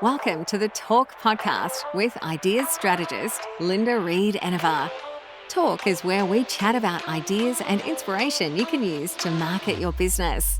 Welcome to the Talk podcast with ideas strategist Linda Reed-Enever. Talk is where we chat about ideas and inspiration you can use to market your business.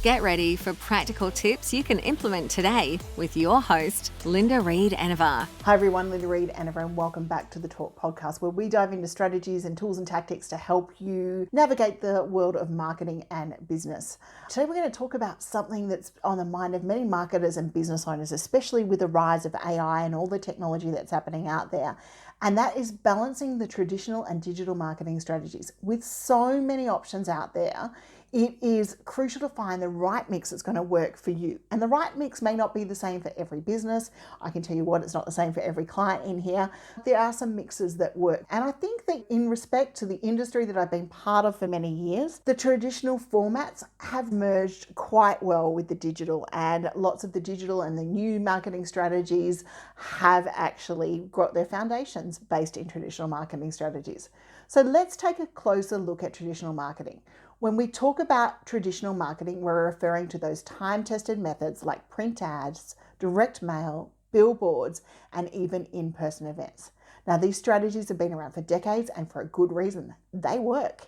Get ready for practical tips you can implement today with your host, Linda Reed-Enever. Hi everyone, Linda Reed-Enever, and welcome back to the Talk podcast, where we dive into strategies and tools and tactics to help you navigate the world of marketing and business. Today we're going to talk about something that's on the mind of many marketers and business owners, especially with the rise of AI and all the technology that's happening out there. And that is balancing the traditional and digital marketing strategies. With so many options out there, it is crucial to find the right mix that's going to work for you. And the right mix may not be the same for every business. I can tell you what, it's not the same for every client in here. There are some mixes that work. And I think that in respect to the industry that I've been part of for many years, the traditional formats have merged quite well with the digital, and lots of the digital and the new marketing strategies have actually got their foundations based in traditional marketing strategies. So let's take a closer look at traditional marketing. When we talk about traditional marketing, we're referring to those time-tested methods like print ads, direct mail, billboards, and even in-person events. Now, these strategies have been around for decades and for a good reason. They work.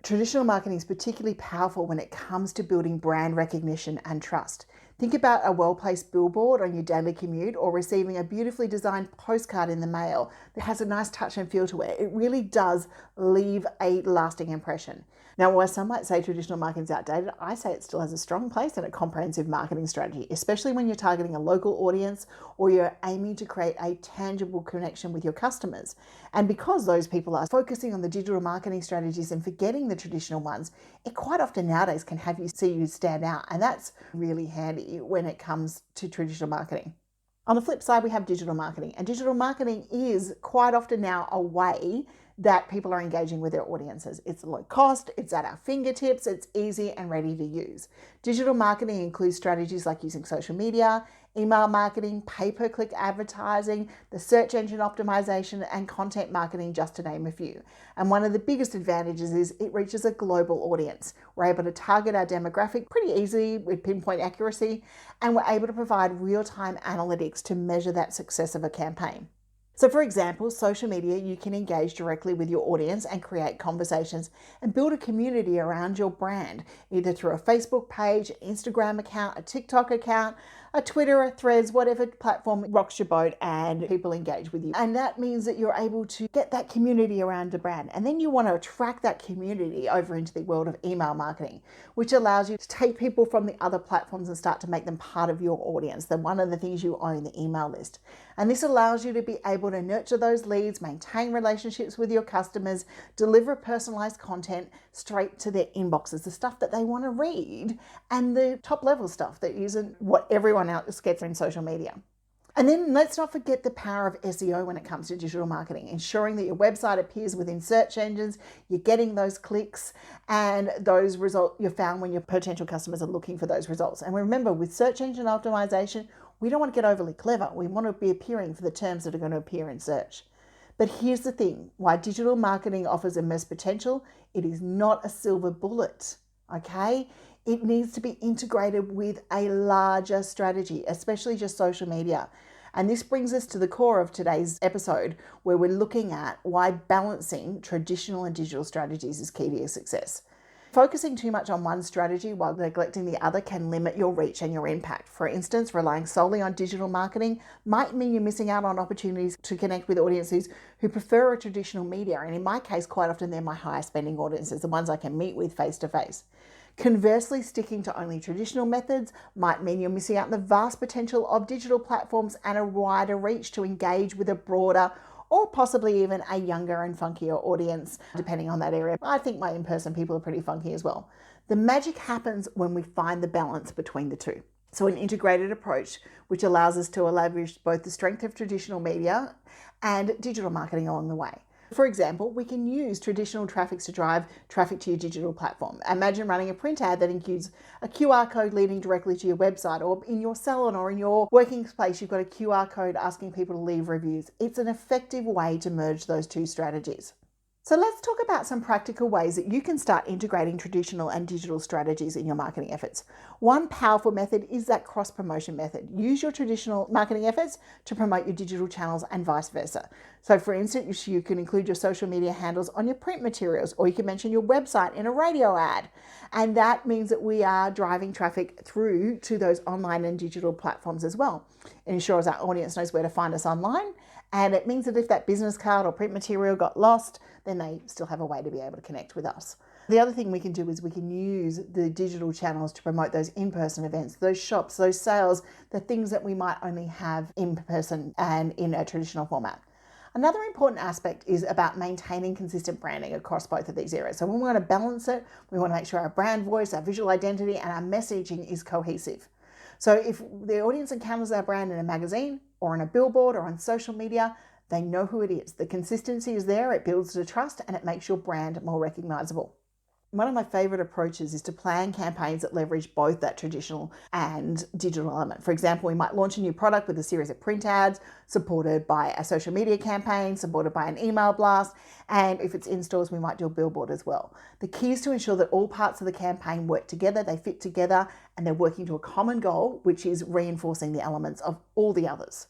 Traditional marketing is particularly powerful when it comes to building brand recognition and trust. Think about a well-placed billboard on your daily commute, or receiving a beautifully designed postcard in the mail that has a nice touch and feel to it. It really does leave a lasting impression. Now, while some might say traditional marketing is outdated, I say it still has a strong place in a comprehensive marketing strategy, especially when you're targeting a local audience or you're aiming to create a tangible connection with your customers. And because those people are focusing on the digital marketing strategies and forgetting the traditional ones, it quite often nowadays can have you stand out. And that's really handy when it comes to traditional marketing. On the flip side, we have digital marketing, and digital marketing is quite often now a way that people are engaging with their audiences. It's low cost, it's at our fingertips, it's easy and ready to use. Digital marketing includes strategies like using social media, email marketing, pay-per-click advertising, the search engine optimization, and content marketing, just to name a few. And one of the biggest advantages is it reaches a global audience. We're able to target our demographic pretty easily with pinpoint accuracy, and we're able to provide real-time analytics to measure that success of a campaign. So for example, social media, you can engage directly with your audience and create conversations and build a community around your brand, either through a Facebook page, Instagram account, a TikTok account, a Twitter, a Threads, whatever platform rocks your boat and people engage with you. And that means that you're able to get that community around the brand. And then you want to attract that community over into the world of email marketing, which allows you to take people from the other platforms and start to make them part of your audience. Then one of the things you own, the email list. And this allows you to be able to nurture those leads, maintain relationships with your customers, deliver personalized content straight to their inboxes, the stuff that they want to read, and the top level stuff that isn't what everyone else gets in social media. And then let's not forget the power of SEO when it comes to digital marketing, ensuring that your website appears within search engines, you're getting those clicks and those results you're found when your potential customers are looking for those results. And remember, with search engine optimization, we don't want to get overly clever. We want to be appearing for the terms that are going to appear in search. But here's the thing, why digital marketing offers immense potential, it is not a silver bullet, okay? It needs to be integrated with a larger strategy, especially just social media. And this brings us to the core of today's episode, where we're looking at why balancing traditional and digital strategies is key to your success. Focusing too much on one strategy while neglecting the other can limit your reach and your impact. For instance, relying solely on digital marketing might mean you're missing out on opportunities to connect with audiences who prefer a traditional media. And in my case, quite often they're my higher spending audiences, the ones I can meet with face to face. Conversely, sticking to only traditional methods might mean you're missing out on the vast potential of digital platforms and a wider reach to engage with a broader or possibly even a younger and funkier audience, depending on that area. I think my in-person people are pretty funky as well. The magic happens when we find the balance between the two. So an integrated approach, which allows us to leverage both the strength of traditional media and digital marketing along the way. For example, we can use traditional traffic to drive traffic to your digital platform. Imagine running a print ad that includes a QR code leading directly to your website, or in your salon or in your working space, you've got a QR code asking people to leave reviews. It's an effective way to merge those two strategies. So let's talk about some practical ways that you can start integrating traditional and digital strategies in your marketing efforts. One powerful method is that cross-promotion method. Use your traditional marketing efforts to promote your digital channels and vice versa. So for instance, you can include your social media handles on your print materials, or you can mention your website in a radio ad. And that means that we are driving traffic through to those online and digital platforms as well. It ensures our audience knows where to find us online. And it means that if that business card or print material got lost, then they still have a way to be able to connect with us. The other thing we can do is we can use the digital channels to promote those in-person events, those shops, those sales, the things that we might only have in person and in a traditional format. Another important aspect is about maintaining consistent branding across both of these areas. So when we want to balance it, we want to make sure our brand voice, our visual identity, and our messaging is cohesive. So if the audience encounters our brand in a magazine or on a billboard or on social media, they know who it is. The consistency is there, it builds the trust, and it makes your brand more recognizable. One of my favorite approaches is to plan campaigns that leverage both that traditional and digital element. For example, we might launch a new product with a series of print ads supported by a social media campaign, supported by an email blast, and if it's in stores, we might do a billboard as well. The key is to ensure that all parts of the campaign work together, they fit together, and they're working to a common goal, which is reinforcing the elements of all the others.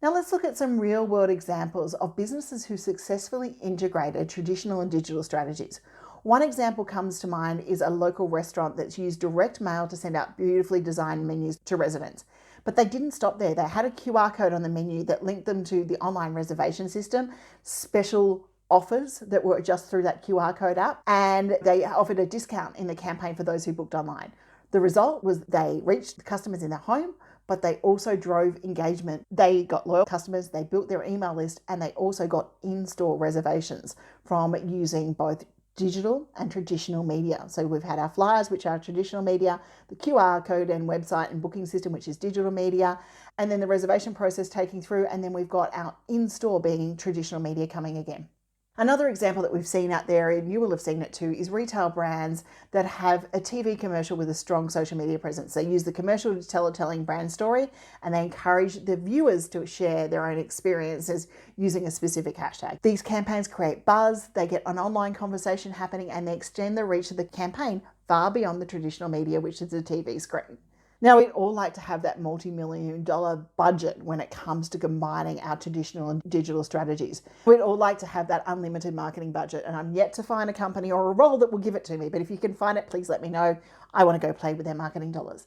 Now let's look at some real-world examples of businesses who successfully integrated traditional and digital strategies. One example comes to mind is a local restaurant that's used direct mail to send out beautifully designed menus to residents. But they didn't stop there. They had a QR code on the menu that linked them to the online reservation system, special offers that were just through that QR code app, and they offered a discount in the campaign for those who booked online. The result was they reached the customers in their home, but they also drove engagement. They got loyal customers, they built their email list, and they also got in-store reservations from using both digital and traditional media. So we've had our flyers, which are traditional media, the QR code and website and booking system, which is digital media, and then the reservation process taking through, and then we've got our in-store being traditional media coming again. Another example that we've seen out there, and you will have seen it too, is retail brands that have a TV commercial with a strong social media presence. They use the commercial to tell a telling brand story, and they encourage the viewers to share their own experiences using a specific hashtag. These campaigns create buzz, they get an online conversation happening, and they extend the reach of the campaign far beyond the traditional media, which is a TV screen. Now, we'd all like to have that multi-million-dollar budget when it comes to combining our traditional and digital strategies. We'd all like to have that unlimited marketing budget, and I'm yet to find a company or a role that will give it to me. But if you can find it, please let me know. I want to go play with their marketing dollars.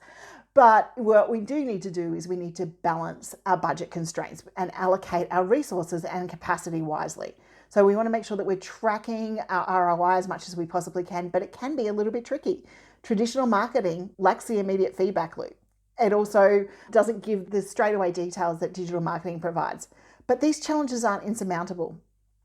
But what we do need to do is we need to balance our budget constraints and allocate our resources and capacity wisely. So we want to make sure that we're tracking our ROI as much as we possibly can, but it can be a little bit tricky. Traditional marketing lacks the immediate feedback loop. It also doesn't give the straightaway details that digital marketing provides. But these challenges aren't insurmountable.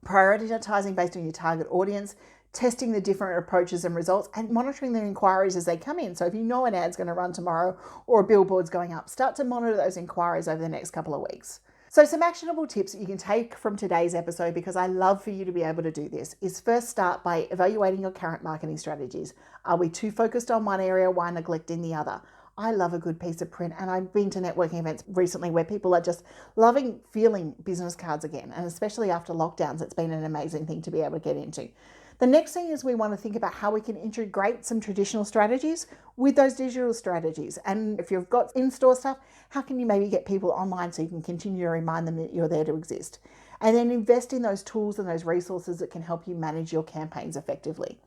Prioritizing based on your target audience, testing the different approaches and results, and monitoring their inquiries as they come in. So if you know an ad's going to run tomorrow or a billboard's going up, start to monitor those inquiries over the next couple of weeks. So some actionable tips that you can take from today's episode, because I love for you to be able to do this, is first start by evaluating your current marketing strategies. Are we too focused on one area while neglecting the other? I love a good piece of print, and I've been to networking events recently where people are just loving feeling business cards again, and especially after lockdowns, it's been an amazing thing to be able to get into. The next thing is we want to think about how we can integrate some traditional strategies with those digital strategies. And if you've got in-store stuff, how can you maybe get people online so you can continue to remind them that you're there to exist? And then invest in those tools and those resources that can help you manage your campaigns effectively.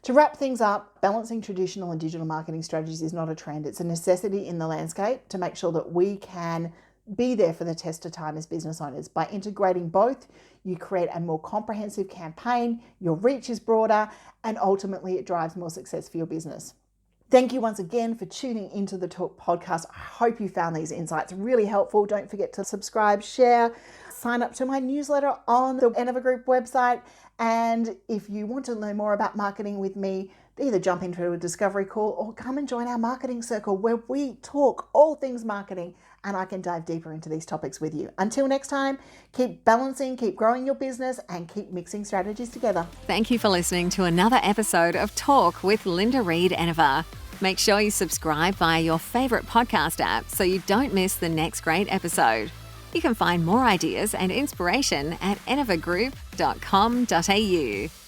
To wrap things up, balancing traditional and digital marketing strategies is not a trend. It's a necessity in the landscape to make sure that we can be there for the test of time as business owners. By integrating both, you create a more comprehensive campaign, your reach is broader, and ultimately it drives more success for your business. Thank you once again for tuning into the Talk podcast. I hope you found these insights really helpful. Don't forget to subscribe, share, sign up to my newsletter on the Reed-Enever Group website. And if you want to learn more about marketing with me, either jump into a discovery call or come and join our marketing circle where we talk all things marketing and I can dive deeper into these topics with you. Until next time, keep balancing, keep growing your business, and keep mixing strategies together. Thank you for listening to another episode of Talk with Linda Reed-Enever. Make sure you subscribe via your favourite podcast app so you don't miss the next great episode. You can find more ideas and inspiration at enevergroup.com.au.